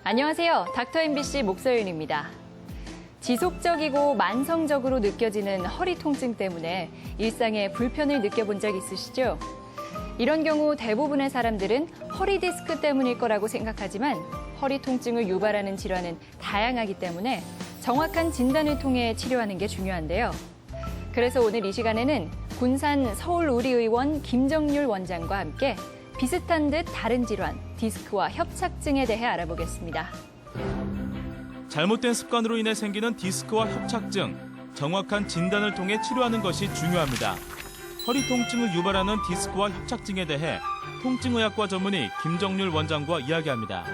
안녕하세요. 닥터 MBC 목서윤입니다. 지속적이고 만성적으로 느껴지는 허리 통증 때문에 일상에 불편을 느껴본 적 있으시죠? 이런 경우 대부분의 사람들은 허리 디스크 때문일 거라고 생각하지만 허리 통증을 유발하는 질환은 다양하기 때문에 정확한 진단을 통해 치료하는 게 중요한데요. 그래서 오늘 이 시간에는 군산 서울우리의원 김정률 원장과 함께 비슷한 듯 다른 질환, 디스크와 협착증에 대해 알아보겠습니다. 잘못된 습관으로 인해 생기는 디스크와 협착증, 정확한 진단을 통해 치료하는 것이 중요합니다. 허리 통증을 유발하는 디스크와 협착증에 대해 통증의학과 전문의 김정률 원장과 이야기합니다.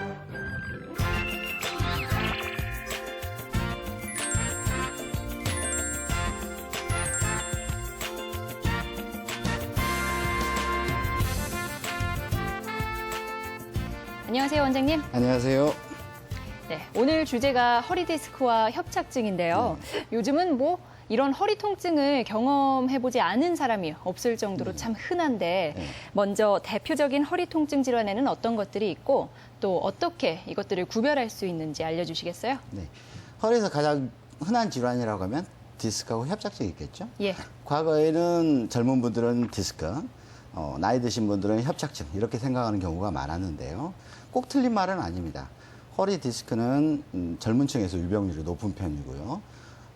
안녕하세요, 원장님. 안녕하세요. 네, 오늘 주제가 허리 디스크와 협착증인데요. 요즘은 이런 허리 통증을 경험해보지 않은 사람이 없을 정도로 참 흔한데 먼저 대표적인 허리 통증 질환에는 어떤 것들이 있고 또 어떻게 이것들을 구별할 수 있는지 알려주시겠어요? 네. 허리에서 가장 흔한 질환이라고 하면 디스크하고 협착증이 있겠죠? 예. 과거에는 젊은 분들은 디스크, 나이 드신 분들은 협착증 이렇게 생각하는 경우가 많았는데요. 꼭 틀린 말은 아닙니다. 허리 디스크는 젊은 층에서 유병률이 높은 편이고요.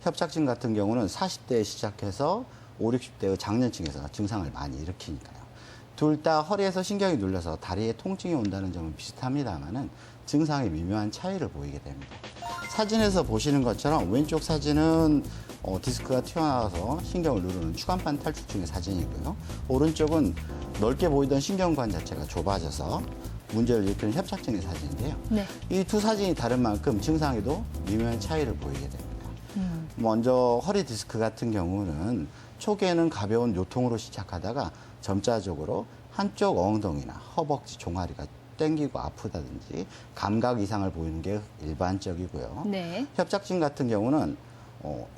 협착증 같은 경우는 40대에 시작해서 5, 60대의 장년층에서 증상을 많이 일으키니까요. 둘 다 허리에서 신경이 눌려서 다리에 통증이 온다는 점은 비슷합니다만은 증상에 미묘한 차이를 보이게 됩니다. 사진에서 보시는 것처럼 왼쪽 사진은 디스크가 튀어나와서 신경을 누르는 추간판 탈출증의 사진이고요. 오른쪽은 넓게 보이던 신경관 자체가 좁아져서 문제를 일으키는 협착증의 사진인데요. 네. 이 두 사진이 다른 만큼 증상에도 미묘한 차이를 보이게 됩니다. 먼저 허리 디스크 같은 경우는 초기에는 가벼운 요통으로 시작하다가 점차적으로 한쪽 엉덩이나 허벅지 종아리가 땡기고 아프다든지 감각 이상을 보이는 게 일반적이고요. 네. 협착증 같은 경우는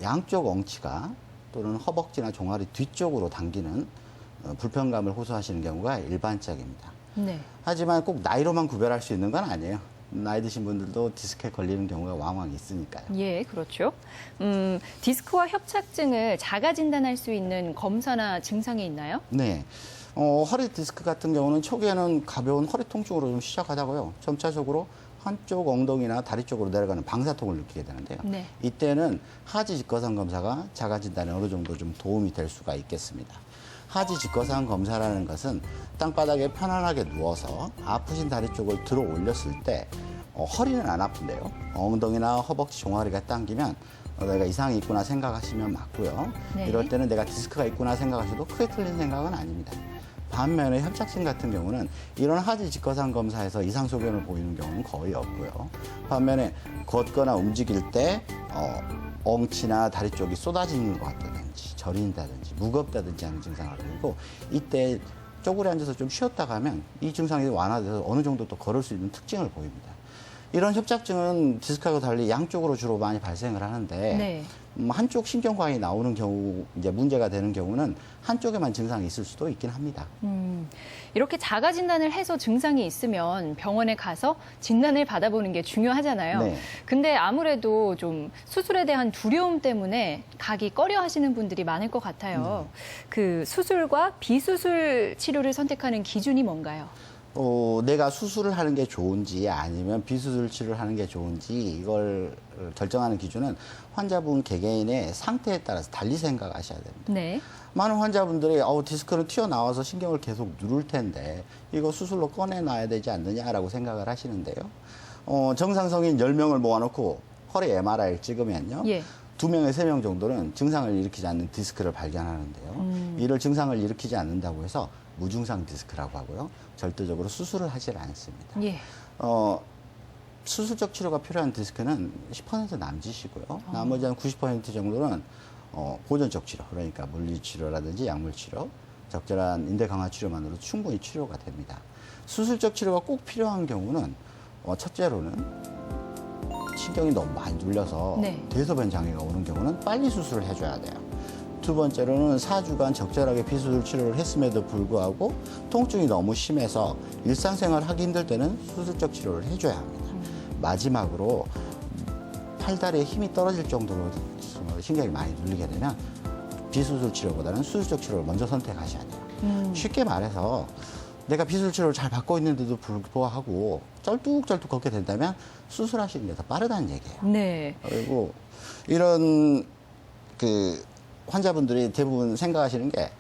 양쪽 엉치가 또는 허벅지나 종아리 뒤쪽으로 당기는 불편감을 호소하시는 경우가 일반적입니다. 네. 하지만 꼭 나이로만 구별할 수 있는 건 아니에요. 나이 드신 분들도 디스크에 걸리는 경우가 왕왕 있으니까요. 예, 그렇죠. 디스크와 협착증을 자가 진단할 수 있는 검사나 증상이 있나요? 네. 허리 디스크 같은 경우는 초기에는 가벼운 허리 통증으로 좀 시작하다가요. 점차적으로 한쪽 엉덩이나 다리 쪽으로 내려가는 방사통을 느끼게 되는데요. 네. 이때는 하지 직거상 검사가 자가 진단에 어느 정도 좀 도움이 될 수가 있겠습니다. 하지 직거상 검사라는 것은 땅바닥에 편안하게 누워서 아프신 다리 쪽을 들어 올렸을 때 허리는 안 아픈데요. 엉덩이나 허벅지 종아리가 당기면 내가 이상이 있구나 생각하시면 맞고요. 네. 이럴 때는 내가 디스크가 있구나 생각하셔도 크게 틀린 생각은 아닙니다. 반면에 협착증 같은 경우는 이런 하지 직거상 검사에서 이상 소견을 보이는 경우는 거의 없고요. 반면에 걷거나 움직일 때 엉치나 다리 쪽이 쏟아지는 것 같다든지 저린다든지 무겁다든지 하는 증상을 보이고 이때 쪼그려 앉아서 좀 쉬었다 가면 이 증상이 완화돼서 어느 정도 또 걸을 수 있는 특징을 보입니다. 이런 협착증은 디스크하고 달리 양쪽으로 주로 많이 발생을 하는데 네. 한쪽 신경관이 나오는 경우, 이제 문제가 되는 경우는 한쪽에만 증상이 있을 수도 있긴 합니다. 이렇게 자가 진단을 해서 증상이 있으면 병원에 가서 진단을 받아보는 게 중요하잖아요. 네. 근데 아무래도 좀 수술에 대한 두려움 때문에 가기 꺼려 하시는 분들이 많을 것 같아요. 그 수술과 비수술 치료를 선택하는 기준이 뭔가요? 내가 수술을 하는 게 좋은지 아니면 비수술 치료를 하는 게 좋은지 이걸 결정하는 기준은 환자분 개개인의 상태에 따라서 달리 생각하셔야 됩니다. 네. 많은 환자분들이 디스크는 튀어나와서 신경을 계속 누를 텐데 이거 수술로 꺼내놔야 되지 않느냐라고 생각을 하시는데요. 정상성인 10명을 모아놓고 허리 MRI를 찍으면요. 예. 2명에 3명 정도는 증상을 일으키지 않는 디스크를 발견하는데요. 이를 증상을 일으키지 않는다고 해서 무증상 디스크라고 하고요. 절대적으로 수술을 하질 않습니다. 예. 수술적 치료가 필요한 디스크는 10% 남짓이고요. 나머지 한 90% 정도는 보존적 치료, 그러니까 물리치료라든지 약물치료, 적절한 인대 강화 치료만으로 충분히 치료가 됩니다. 수술적 치료가 꼭 필요한 경우는 첫째로는 신경이 너무 많이 눌려서 네. 대소변 장애가 오는 경우는 빨리 수술을 해줘야 돼요. 두 번째로는 4주간 적절하게 비수술 치료를 했음에도 불구하고 통증이 너무 심해서 일상생활 하기 힘들 때는 수술적 치료를 해줘야 합니다. 마지막으로 팔다리에 힘이 떨어질 정도로 신경이 많이 눌리게 되면 비수술 치료보다는 수술적 치료를 먼저 선택하셔야 돼요. 쉽게 말해서 내가 비수술 치료를 잘 받고 있는데도 불구하고 쩔뚝쩔뚝 걷게 된다면 수술하시는 게 더 빠르다는 얘기예요. 네. 그리고 이런 그 환자분들이 대부분 생각하시는 게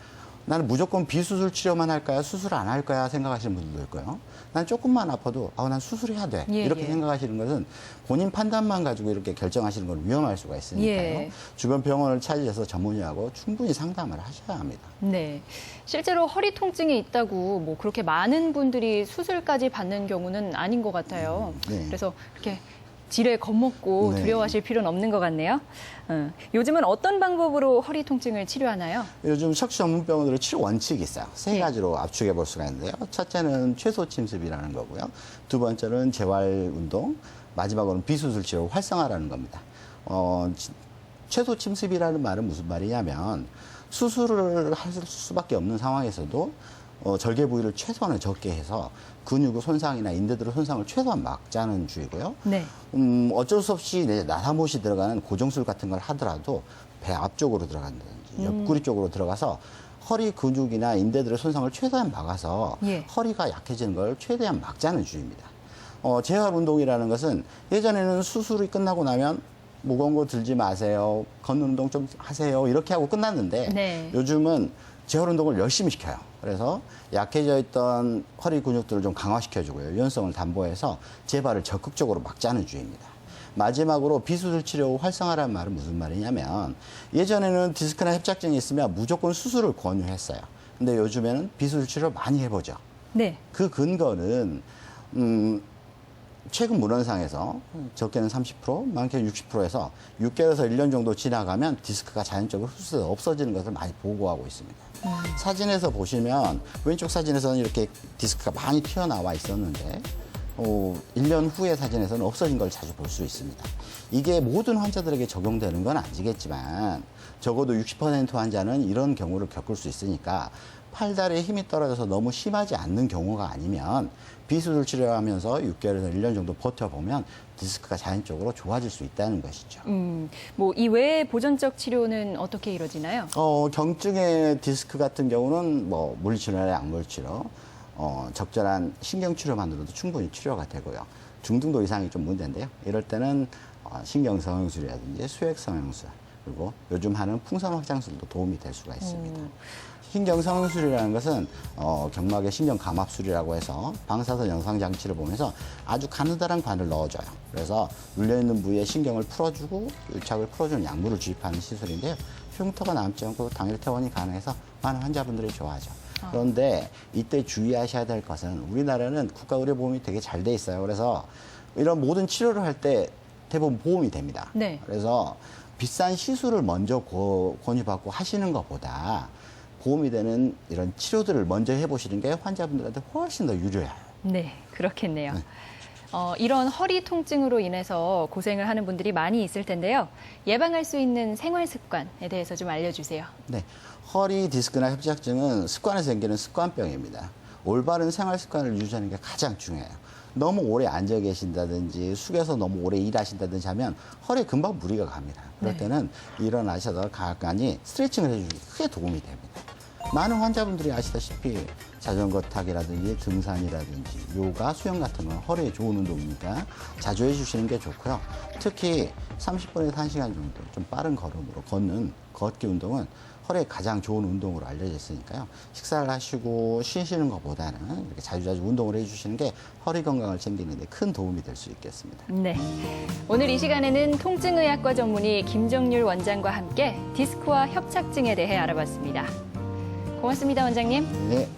나는 무조건 비수술 치료만 할 거야, 수술 안 할 거야 생각하시는 분들도 있고요. 난 조금만 아파도 난 수술해야 돼. 예, 이렇게 예. 생각하시는 것은 본인 판단만 가지고 이렇게 결정하시는 건 위험할 수가 있으니까요. 예. 주변 병원을 찾으셔서 전문의하고 충분히 상담을 하셔야 합니다. 네. 실제로 허리 통증이 있다고 뭐 그렇게 많은 분들이 수술까지 받는 경우는 아닌 것 같아요. 네. 그래서 이렇게 지레 겁먹고 네. 두려워하실 필요는 없는 것 같네요. 요즘은 어떤 방법으로 허리 통증을 치료하나요? 요즘 척추 전문 병원들의 치료 원칙이 있어요. 세 예. 가지로 압축해 볼 수가 있는데요. 첫째는 최소 침습이라는 거고요. 두 번째는 재활 운동, 마지막으로는 비수술 치료 활성화라는 겁니다. 최소 침습이라는 말은 무슨 말이냐면 수술을 할 수밖에 없는 상황에서도 절개 부위를 최소한을 적게 해서 근육의 손상이나 인대들의 손상을 최소한 막자는 주의고요. 네. 어쩔 수 없이 나사못이 들어가는 고정술 같은 걸 하더라도 배 앞쪽으로 들어간다든지 옆구리 쪽으로 들어가서 허리 근육이나 인대들의 손상을 최대한 막아서 예. 허리가 약해지는 걸 최대한 막자는 주의입니다. 재활 운동이라는 것은 예전에는 수술이 끝나고 나면 무거운 거 들지 마세요. 걷는 운동 좀 하세요. 이렇게 하고 끝났는데 네. 요즘은 재활 운동을 열심히 시켜요. 그래서 약해져 있던 허리 근육들을 좀 강화시켜주고요. 유연성을 담보해서 재발을 적극적으로 막자는 주의입니다. 마지막으로 비수술 치료 활성화라는 말은 무슨 말이냐면 예전에는 디스크나 협착증이 있으면 무조건 수술을 권유했어요. 근데 요즘에는 비수술 치료를 많이 해보죠. 네. 그 근거는 최근 문헌상에서 적게는 30%, 많게는 60%에서 6개월에서 1년 정도 지나가면 디스크가 자연적으로 흡수돼서 없어지는 것을 많이 보고하고 있습니다. 사진에서 보시면 왼쪽 사진에서는 이렇게 디스크가 많이 튀어나와 있었는데 1년 후의 사진에서는 없어진 걸 자주 볼 수 있습니다. 이게 모든 환자들에게 적용되는 건 아니겠지만 적어도 60% 환자는 이런 경우를 겪을 수 있으니까 팔다리에 힘이 떨어져서 너무 심하지 않는 경우가 아니면 비수술 치료하면서 6개월에서 1년 정도 버텨보면 디스크가 자연적으로 좋아질 수 있다는 것이죠. 뭐 이외의 보존적 치료는 어떻게 이루어지나요? 경증의 디스크 같은 경우는 뭐 물리치료나 약물치료, 적절한 신경치료만으로도 충분히 치료가 되고요. 중등도 이상이 좀 문제인데요. 이럴 때는 신경성형술이라든지 수액성형술, 그리고 요즘 하는 풍선 확장술도 도움이 될 수가 있습니다. 신경성형술이라는 것은 경막의 신경감압술이라고 해서 방사선 영상장치를 보면서 아주 가느다란 관을 넣어줘요. 그래서 눌려있는 부위에 신경을 풀어주고 유착을 풀어주는 약물을 주입하는 시술인데요. 흉터가 남지 않고 당일 퇴원이 가능해서 많은 환자분들이 좋아하죠. 그런데 이때 주의하셔야 될 것은 우리나라는 국가의료보험이 되게 잘 돼 있어요. 그래서 이런 모든 치료를 할 때 대부분 보험이 됩니다. 네. 그래서 비싼 시술을 먼저 권유받고 하시는 것보다 보험이 되는 이런 치료들을 먼저 해보시는 게 환자분들한테 훨씬 더 유리해요. 네, 그렇겠네요. 이런 허리 통증으로 인해서 고생을 하는 분들이 많이 있을 텐데요. 예방할 수 있는 생활 습관에 대해서 좀 알려주세요. 네, 허리 디스크나 협착증은 습관에서 생기는 습관병입니다. 올바른 생활 습관을 유지하는 게 가장 중요해요. 너무 오래 앉아 계신다든지 숙여서 너무 오래 일하신다든지 하면 허리에 금방 무리가 갑니다. 그럴 네. 때는 일어나셔서 간간히 스트레칭을 해주는 게 크게 도움이 됩니다. 많은 환자분들이 아시다시피 자전거 타기라든지 등산이라든지 요가, 수영 같은 건 허리에 좋은 운동이니까 자주 해주시는 게 좋고요. 특히 30분에서 1시간 정도 좀 빠른 걸음으로 걷는 걷기 운동은 허리에 가장 좋은 운동으로 알려져 있으니까요. 식사를 하시고 쉬시는 것보다는 이렇게 자주자주 운동을 해주시는 게 허리 건강을 챙기는 데 큰 도움이 될 수 있겠습니다. 네. 오늘 이 시간에는 통증의학과 전문의 김정률 원장과 함께 디스크와 협착증에 대해 알아봤습니다. 고맙습니다, 원장님. 네.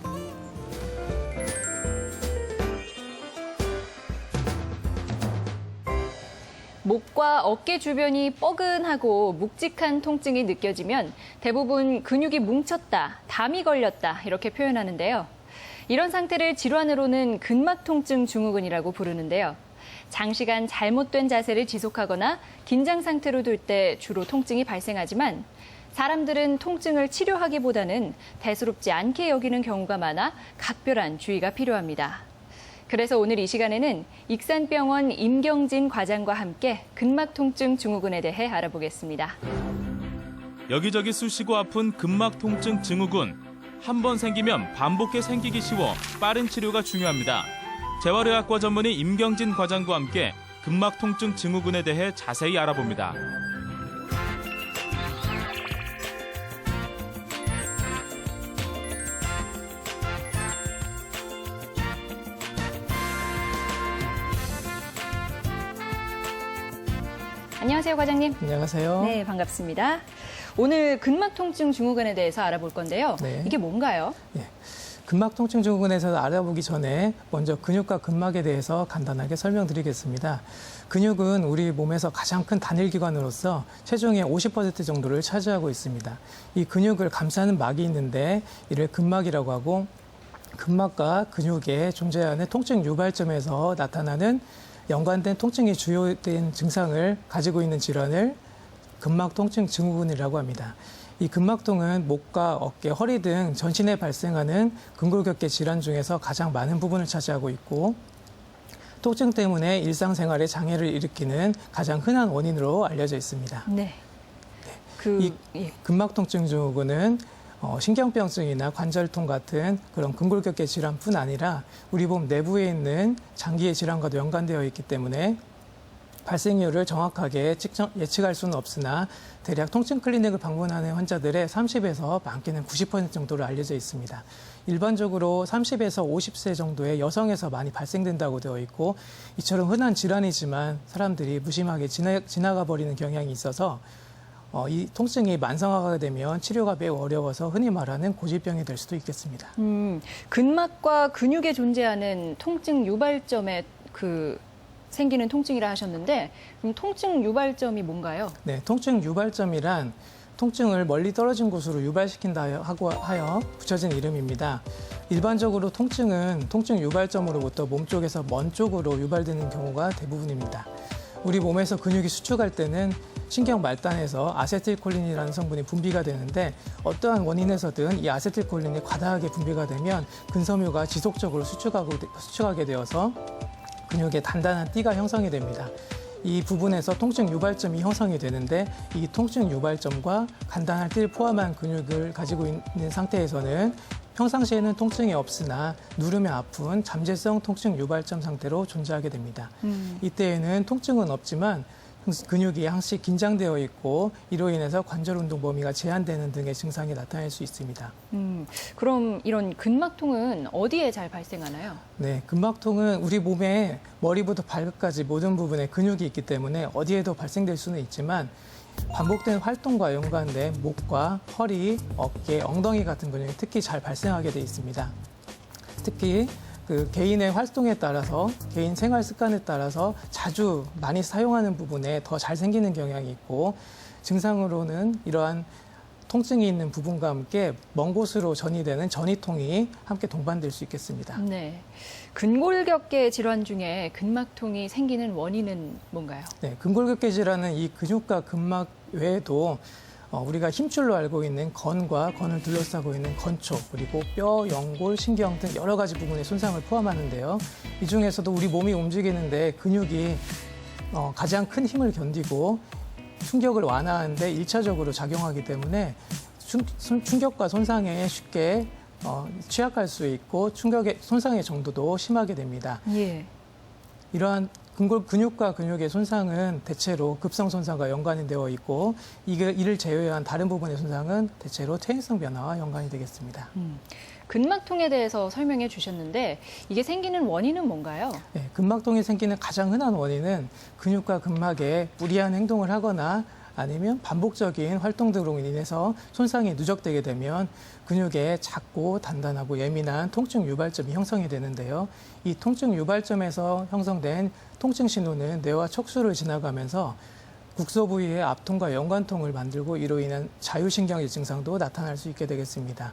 목과 어깨 주변이 뻐근하고 묵직한 통증이 느껴지면 대부분 근육이 뭉쳤다, 담이 걸렸다 이렇게 표현하는데요. 이런 상태를 질환으로는 근막 통증 증후군이라고 부르는데요. 장시간 잘못된 자세를 지속하거나 긴장 상태로 둘 때 주로 통증이 발생하지만 사람들은 통증을 치료하기보다는 대수롭지 않게 여기는 경우가 많아 각별한 주의가 필요합니다. 그래서 오늘 이 시간에는 익산병원 임경진 과장과 함께 근막 통증 증후군에 대해 알아보겠습니다. 여기저기 쑤시고 아픈 근막 통증 증후군. 한 번 생기면 반복해 생기기 쉬워 빠른 치료가 중요합니다. 재활의학과 전문의 임경진 과장과 함께 근막 통증 증후군에 대해 자세히 알아봅니다. 안녕하세요, 과장님. 안녕하세요. 네, 반갑습니다. 오늘 근막 통증 증후군에 대해서 알아볼 건데요. 네. 이게 뭔가요? 예. 근막 통증 증후군에서 알아보기 전에 먼저 근육과 근막에 대해서 간단하게 설명드리겠습니다. 근육은 우리 몸에서 가장 큰 단일기관으로서 체중의 50% 정도를 차지하고 있습니다. 이 근육을 감싸는 막이 있는데 이를 근막이라고 하고, 근막과 근육에 존재하는 통증 유발점에서 나타나는 연관된 통증이 주요된 증상을 가지고 있는 질환을 근막 통증 증후군이라고 합니다. 이 근막통은 목과 어깨, 허리 등 전신에 발생하는 근골격계 질환 중에서 가장 많은 부분을 차지하고 있고, 통증 때문에 일상생활에 장애를 일으키는 가장 흔한 원인으로 알려져 있습니다. 네. 이 근막 통증 증후군은 신경병증이나 관절통 같은 그런 근골격계 질환뿐 아니라 우리 몸 내부에 있는 장기의 질환과도 연관되어 있기 때문에 발생 이유를 정확하게 예측할 수는 없으나 대략 통증 클리닉을 방문하는 환자들의 30에서 많게는 90% 정도로 알려져 있습니다. 일반적으로 30에서 50세 정도의 여성에서 많이 발생된다고 되어 있고, 이처럼 흔한 질환이지만 사람들이 무심하게 지나가 버리는 경향이 있어서 이 통증이 만성화가 되면 치료가 매우 어려워서 흔히 말하는 고질병이 될 수도 있겠습니다. 근막과 근육에 존재하는 통증 유발점에 생기는 통증이라 하셨는데, 그럼 통증 유발점이 뭔가요? 네, 통증 유발점이란 통증을 멀리 떨어진 곳으로 유발시킨다 하여 붙여진 이름입니다. 일반적으로 통증은 통증 유발점으로부터 몸쪽에서 먼 쪽으로 유발되는 경우가 대부분입니다. 우리 몸에서 근육이 수축할 때는 신경 말단에서 아세틸콜린이라는 성분이 분비가 되는데, 어떠한 원인에서든 이 아세틸콜린이 과다하게 분비가 되면 근섬유가 지속적으로 수축하게 되어서 근육에 단단한 띠가 형성이 됩니다. 이 부분에서 통증 유발점이 형성이 되는데, 이 통증 유발점과 간단한 띠를 포함한 근육을 가지고 있는 상태에서는 평상시에는 통증이 없으나 누르면 아픈 잠재성 통증 유발점 상태로 존재하게 됩니다. 이때에는 통증은 없지만 근육이 항시 긴장되어 있고, 이로 인해서 관절 운동 범위가 제한되는 등의 증상이 나타날 수 있습니다. 그럼 이런 근막통은 어디에 잘 발생하나요? 네, 근막통은 우리 몸의 머리부터 발끝까지 모든 부분에 근육이 있기 때문에 어디에도 발생될 수는 있지만, 반복된 활동과 연관된 목과 허리, 어깨, 엉덩이 같은 근육이 특히 잘 발생하게 돼 있습니다. 특히 개인의 활동에 따라서, 개인 생활 습관에 따라서 자주 많이 사용하는 부분에 더 잘 생기는 경향이 있고, 증상으로는 이러한 통증이 있는 부분과 함께 먼 곳으로 전이되는 전이통이 함께 동반될 수 있겠습니다. 네. 근골격계 질환 중에 근막통이 생기는 원인은 뭔가요? 네, 근골격계 질환은 이 근육과 근막 외에도 우리가 힘줄로 알고 있는 건과 건을 둘러싸고 있는 건초, 그리고 뼈, 연골, 신경 등 여러 가지 부분의 손상을 포함하는데요. 이 중에서도 우리 몸이 움직이는데 근육이 가장 큰 힘을 견디고 충격을 완화하는데 1차적으로 작용하기 때문에 충격과 손상에 쉽게 취약할 수 있고, 충격의 손상의 정도도 심하게 됩니다. 예. 이러한 근육과 근육의 손상은 대체로 급성 손상과 연관이 되어 있고, 이를 제외한 다른 부분의 손상은 대체로 퇴행성 변화와 연관이 되겠습니다. 근막통에 대해서 설명해 주셨는데, 이게 생기는 원인은 뭔가요? 네, 근막통이 생기는 가장 흔한 원인은 근육과 근막에 무리한 행동을 하거나 아니면 반복적인 활동 등으로 인해서 손상이 누적되게 되면 근육에 작고 단단하고 예민한 통증 유발점이 형성이 되는데요. 이 통증 유발점에서 형성된 통증 신호는 뇌와 척수를 지나가면서 국소 부위의 압통과 연관통을 만들고, 이로 인한 자유신경질 증상도 나타날 수 있게 되겠습니다.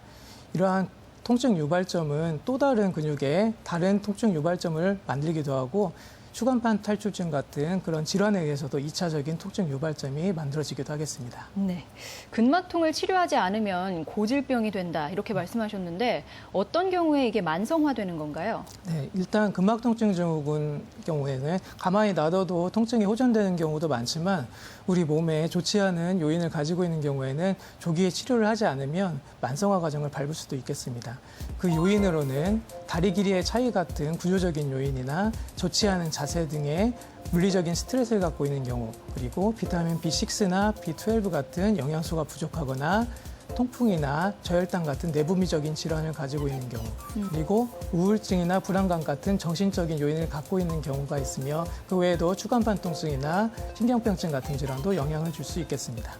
이러한 통증 유발점은 또 다른 근육에 다른 통증 유발점을 만들기도 하고, 추간판 탈출증 같은 그런 질환에 의해서도 2차적인 통증 유발점이 만들어지기도 하겠습니다. 네. 근막통을 치료하지 않으면 고질병이 된다 이렇게 말씀하셨는데 어떤 경우에 이게 만성화되는 건가요? 네, 일단 근막통증 증후군 경우에는 가만히 놔둬도 통증이 호전되는 경우도 많지만 우리 몸에 좋지 않은 요인을 가지고 있는 경우에는 조기에 치료를 하지 않으면 만성화 과정을 밟을 수도 있겠습니다. 그 요인으로는 다리 길이의 차이 같은 구조적인 요인이나 좋지 않은 자세 등의 물리적인 스트레스를 갖고 있는 경우, 그리고 비타민 B6나 B12 같은 영양소가 부족하거나 통풍이나 저혈당 같은 내분비적인 질환을 가지고 있는 경우, 그리고 우울증이나 불안감 같은 정신적인 요인을 갖고 있는 경우가 있으며 그 외에도 추간판 통증이나 신경병증 같은 질환도 영향을 줄 수 있겠습니다.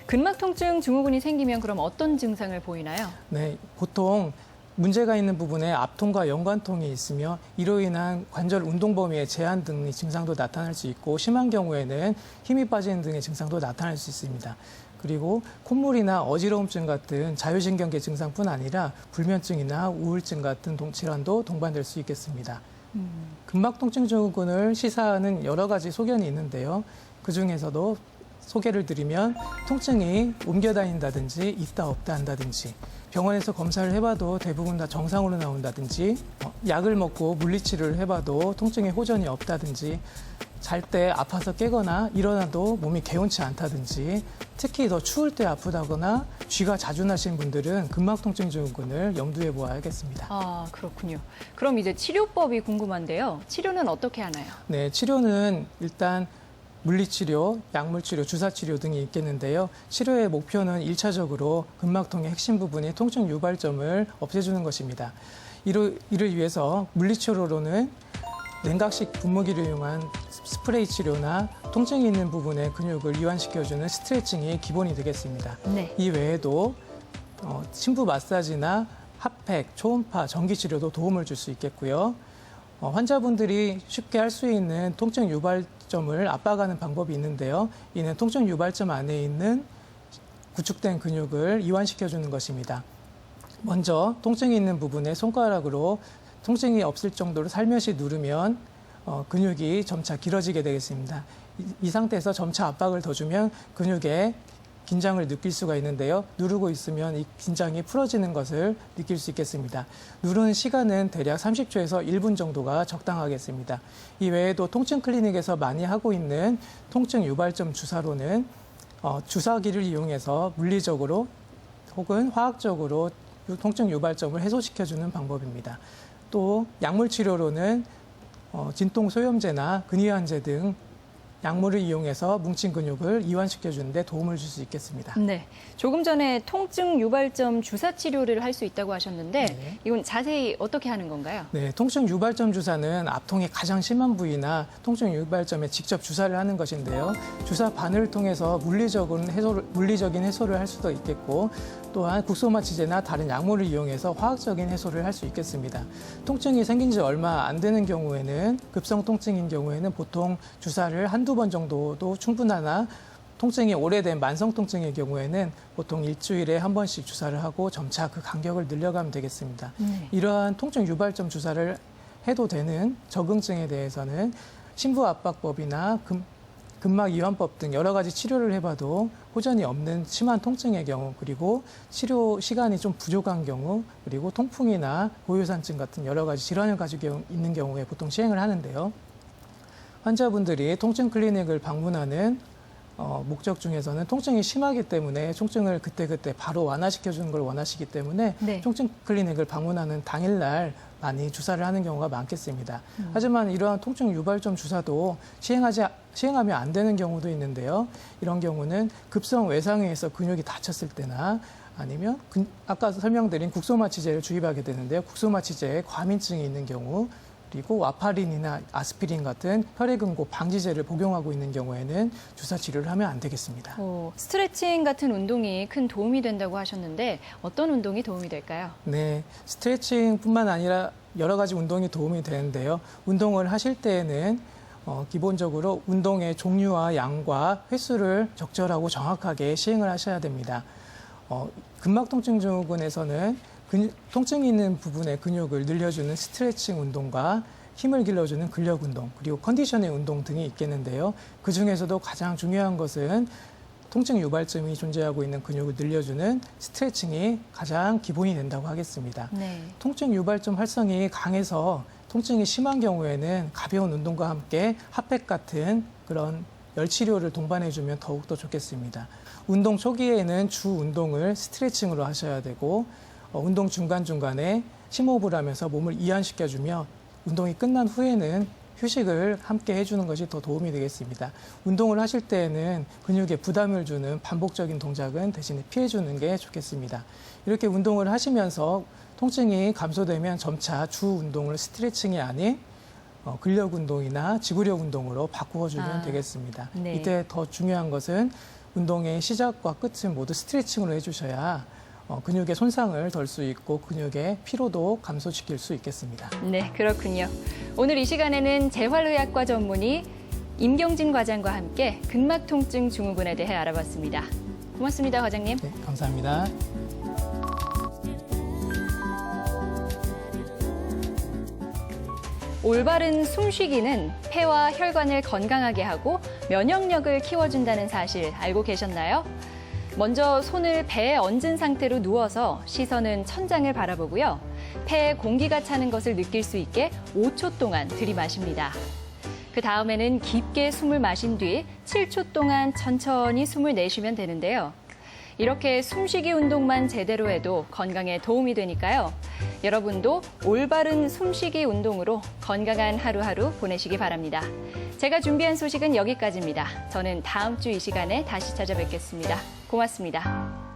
근막통증 증후군이 생기면 그럼 어떤 증상을 보이나요? 네, 보통 문제가 있는 부분에 압통과 연관통이 있으며 이로 인한 관절 운동 범위의 제한 등의 증상도 나타날 수 있고 심한 경우에는 힘이 빠지는 등의 증상도 나타날 수 있습니다. 그리고 콧물이나 어지러움증 같은 자율신경계 증상뿐 아니라 불면증이나 우울증 같은 질환도 동반될 수 있겠습니다. 근막통증 증후군을 시사하는 여러 가지 소견이 있는데요. 그중에서도 소개를 드리면 통증이 옮겨 다닌다든지 있다 없다 한다든지 병원에서 검사를 해봐도 대부분 다 정상으로 나온다든지 약을 먹고 물리치료를 해봐도 통증의 호전이 없다든지 잘 때 아파서 깨거나 일어나도 몸이 개운치 않다든지 특히 더 추울 때 아프다거나 쥐가 자주 나신 분들은 근막통증 증후군을 염두에 보아야겠습니다. 아, 그렇군요. 그럼 이제 치료법이 궁금한데요. 치료는 어떻게 하나요? 네, 치료는 일단 물리치료, 약물치료, 주사치료 등이 있겠는데요. 치료의 목표는 1차적으로 근막통의 핵심 부분인 통증 유발점을 없애주는 것입니다. 이를 위해서 물리치료로는 냉각식 분무기를 이용한 스프레이 치료나 통증이 있는 부분의 근육을 이완시켜주는 스트레칭이 기본이 되겠습니다. 네. 이 외에도 침부 마사지나 핫팩, 초음파, 전기치료도 도움을 줄 수 있겠고요. 환자분들이 쉽게 할 수 있는 통증 유발점을 압박하는 방법이 있는데요. 이는 통증 유발점 안에 있는 구축된 근육을 이완시켜주는 것입니다. 먼저 통증이 있는 부분에 손가락으로 통증이 없을 정도로 살며시 누르면 근육이 점차 길어지게 되겠습니다. 이 상태에서 점차 압박을 더 주면 근육에 긴장을 느낄 수가 있는데요. 누르고 있으면 이 긴장이 풀어지는 것을 느낄 수 있겠습니다. 누르는 시간은 대략 30초에서 1분 정도가 적당하겠습니다. 이 외에도 통증 클리닉에서 많이 하고 있는 통증 유발점 주사로는 주사기를 이용해서 물리적으로 혹은 화학적으로 통증 유발점을 해소시켜주는 방법입니다. 또 약물 치료로는 진통 소염제나 근이완제 등 약물을 이용해서 뭉친 근육을 이완시켜주는 데 도움을 줄 수 있겠습니다. 네. 조금 전에 통증 유발점 주사 치료를 할 수 있다고 하셨는데 네. 이건 자세히 어떻게 하는 건가요? 네, 통증 유발점 주사는 압통이 가장 심한 부위나 통증 유발점에 직접 주사를 하는 것인데요. 주사 바늘을 통해서 물리적인 해소를 할 수도 있겠고 또한 국소마취제나 다른 약물을 이용해서 화학적인 해소를 할 수 있겠습니다. 통증이 생긴 지 얼마 안 되는 경우에는 급성 통증인 경우에는 보통 주사를 한두 번 정도도 충분하나 통증이 오래된 만성 통증의 경우에는 보통 일주일에 한 번씩 주사를 하고 점차 그 간격을 늘려가면 되겠습니다. 이러한 통증 유발점 주사를 해도 되는 적응증에 대해서는 심부압박법이나 근막 이완법 등 여러 가지 치료를 해봐도 호전이 없는 심한 통증의 경우, 그리고 치료 시간이 좀 부족한 경우, 그리고 통풍이나 고유산증 같은 여러 가지 질환을 가지고 있는 경우에 보통 시행을 하는데요. 환자분들이 통증 클리닉을 방문하는 목적 중에서는 통증이 심하기 때문에 통증을 그때그때 바로 완화시켜주는 걸 원하시기 때문에 네. 통증 클리닉을 방문하는 당일날 많이 주사를 하는 경우가 많겠습니다. 하지만 이러한 통증 유발점 주사도 시행하면 안 되는 경우도 있는데요. 이런 경우는 급성 외상에 의해서 근육이 다쳤을 때나 아니면 아까 설명드린 국소마취제를 주입하게 되는데요. 국소마취제에 과민증이 있는 경우, 그리고 와파린이나 아스피린 같은 혈액응고 방지제를 복용하고 있는 경우에는 주사 치료를 하면 안 되겠습니다. 스트레칭 같은 운동이 큰 도움이 된다고 하셨는데 어떤 운동이 도움이 될까요? 네, 스트레칭뿐만 아니라 여러 가지 운동이 도움이 되는데요. 운동을 하실 때에는 기본적으로 운동의 종류와 양과 횟수를 적절하고 정확하게 시행을 하셔야 됩니다. 근막통증 증후군에서는 통증이 있는 부분의 근육을 늘려주는 스트레칭 운동과 힘을 길러주는 근력 운동, 그리고 컨디셔닝 운동 등이 있겠는데요. 그중에서도 가장 중요한 것은 통증 유발점이 존재하고 있는 근육을 늘려주는 스트레칭이 가장 기본이 된다고 하겠습니다. 네. 통증 유발점 활성이 강해서 통증이 심한 경우에는 가벼운 운동과 함께 핫팩 같은 그런 열 치료를 동반해주면 더욱더 좋겠습니다. 운동 초기에는 주 운동을 스트레칭으로 하셔야 되고 운동 중간중간에 심호흡을 하면서 몸을 이완시켜주며 운동이 끝난 후에는 휴식을 함께 해주는 것이 더 도움이 되겠습니다. 운동을 하실 때에는 근육에 부담을 주는 반복적인 동작은 대신에 피해주는 게 좋겠습니다. 이렇게 운동을 하시면서 통증이 감소되면 점차 주 운동을 스트레칭이 아닌 근력 운동이나 지구력 운동으로 바꾸어주면 되겠습니다. 네. 이때 더 중요한 것은 운동의 시작과 끝은 모두 스트레칭으로 해주셔야 근육의 손상을 덜 수 있고 근육의 피로도 감소시킬 수 있겠습니다. 네, 그렇군요. 오늘 이 시간에는 재활의학과 전문의 임경진 과장과 함께 근막 통증 증후군에 대해 알아봤습니다. 고맙습니다, 과장님. 네, 감사합니다. 올바른 숨쉬기는 폐와 혈관을 건강하게 하고 면역력을 키워준다는 사실 알고 계셨나요? 먼저 손을 배에 얹은 상태로 누워서 시선은 천장을 바라보고요. 폐에 공기가 차는 것을 느낄 수 있게 5초 동안 들이마십니다. 그 다음에는 깊게 숨을 마신 뒤 7초 동안 천천히 숨을 내쉬면 되는데요. 이렇게 숨쉬기 운동만 제대로 해도 건강에 도움이 되니까요. 여러분도 올바른 숨쉬기 운동으로 건강한 하루하루 보내시기 바랍니다. 제가 준비한 소식은 여기까지입니다. 저는 다음 주 이 시간에 다시 찾아뵙겠습니다. 고맙습니다.